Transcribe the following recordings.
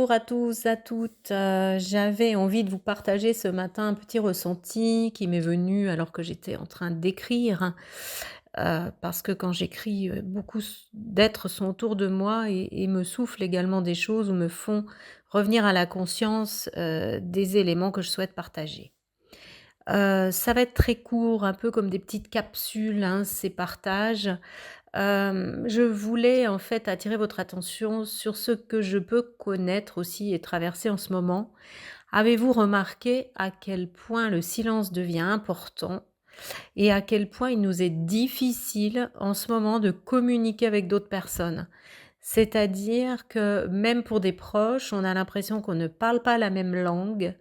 Bonjour à tous, à toutes. J'avais envie de vous partager ce matin un petit ressenti qui m'est venu alors que j'étais en train d'écrire. Parce que quand j'écris, beaucoup d'êtres sont autour de moi et me soufflent également des choses ou me font revenir à la conscience des éléments que je souhaite partager. Ça va être très court, un peu comme des petites capsules, hein, ces partages. Je voulais en fait attirer votre attention sur ce que je peux connaître aussi et traverser en ce moment. Avez-vous remarqué à quel point le silence devient important et à quel point il nous est difficile en ce moment de communiquer avec d'autres personnes? C'est-à-dire que même pour des proches, on a l'impression qu'on ne parle pas la même langue.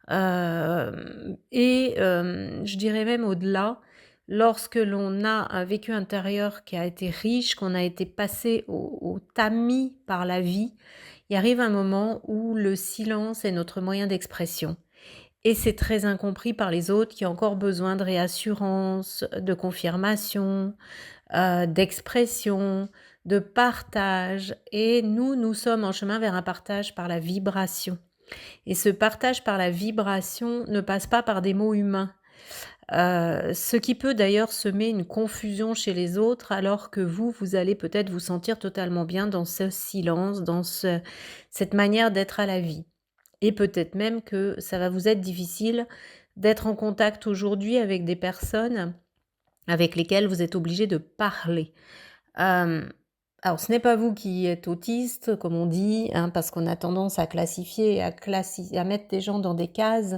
Je dirais même au-delà, lorsque l'on a un vécu intérieur qui a été riche, qu'on a été passé au tamis par la vie, il arrive un moment où le silence est notre moyen d'expression et c'est très incompris par les autres qui ont encore besoin de réassurance, de confirmation, d'expression, de partage et nous sommes en chemin vers un partage par la vibration. Et ce partage par la vibration ne passe pas par des mots humains. Ce qui peut d'ailleurs semer une confusion chez les autres alors que vous allez peut-être vous sentir totalement bien dans ce silence, dans cette manière d'être à la vie. Et peut-être même que ça va vous être difficile d'être en contact aujourd'hui avec des personnes avec lesquelles vous êtes obligé de parler. Hem, alors ce n'est pas vous qui êtes autiste, comme on dit, hein, parce qu'on a tendance à classifier et à mettre des gens dans des cases.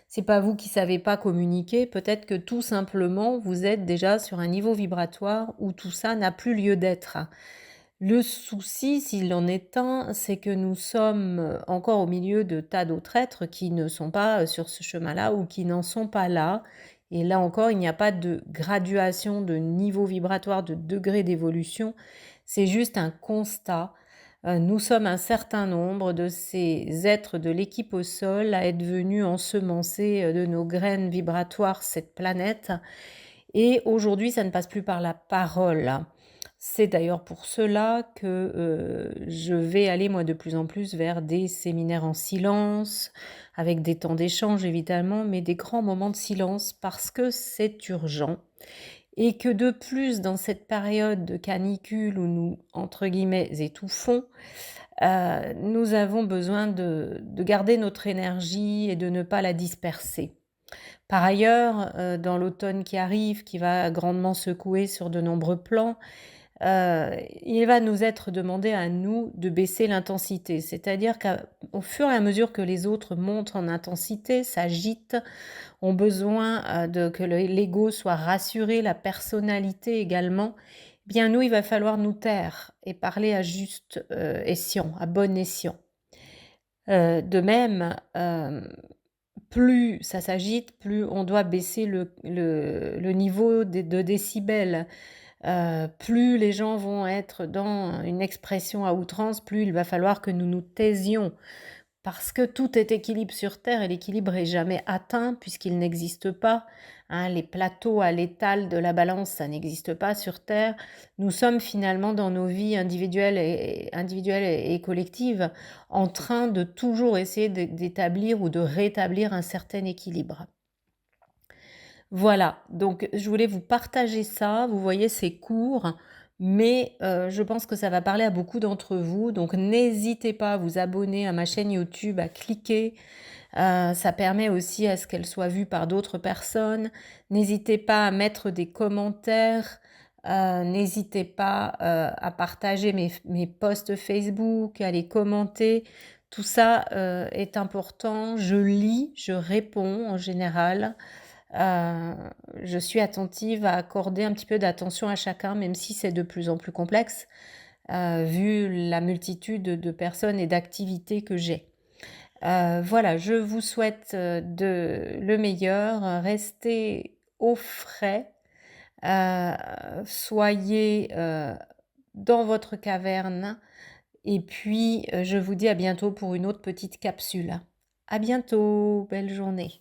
C'est pas vous qui savez pas communiquer, peut-être que tout simplement vous êtes déjà sur un niveau vibratoire où tout ça n'a plus lieu d'être. Le souci, s'il en est un, c'est que nous sommes, encore au milieu de tas d'autres êtres qui ne sont pas, sur ce chemin-là ou qui n'en sont pas là et là encore, il n'y a pas de graduation de niveau vibratoire, de degré d'évolution. C'est juste un constat. Nous sommes un certain nombre de ces êtres de l'équipe au sol à être venus ensemencer, de nos graines vibratoires cette planète et aujourd'hui, ça ne passe plus par la parole. C'est d'ailleurs pour cela que, je vais aller moi de plus en plus vers des séminaires en silence, avec des temps d'échange évidemment, mais des grands moments de silence parce que c'est urgent et que de plus dans cette période de canicule où nous, entre guillemets, «étouffons», nous avons besoin de garder notre énergie et de ne pas la disperser. Par ailleurs, dans l'automne qui arrive, qui va grandement secouer sur de nombreux plans, il va nous être demandé à nous de baisser l'intensité. C'est-à-dire qu'au fur et à mesure que les autres montent en intensité, s'agitent, ont besoin, de que l'ego soit rassuré, la personnalité également, eh bien nous, il va falloir nous taire et parler à juste, escient, à bon escient. De même, plus ça s'agite, plus on doit baisser le niveau de décibels. Plus les gens vont être dans une expression à outrance, plus il va falloir que nous nous taisions. Parce que tout est équilibre sur terre et l'équilibre est jamais atteint puisqu'il n'existe pas, hein. Les plateaux à l'étal de la balance, ça n'existe pas sur terre. Nous sommes finalement dans nos vies individuelles et collectives en train de toujours essayer d'établir ou de rétablir un certain équilibre. Voilà, donc je voulais vous partager ça. Vous voyez, c'est court, mais je pense que ça va parler à beaucoup d'entre vous. Donc n'hésitez pas à vous abonner à ma chaîne YouTube, à cliquer. Ça permet aussi à ce qu'elle soit vue par d'autres personnes. N'hésitez pas à mettre des commentaires. N'hésitez pas à partager mes posts Facebook, à les commenter. Tout ça est important. Je lis, je réponds en général. Heu, je suis attentive à accorder un petit peu d'attention à chacun, même si c'est de plus en plus complexe, vu la multitude de personnes et d'activités que j'ai. Voilà, je vous souhaite, le meilleur, restez au frais, heu, soyez, dans votre caverne et puis, je vous dis à bientôt pour une autre petite capsule. À bientôt, belle journée.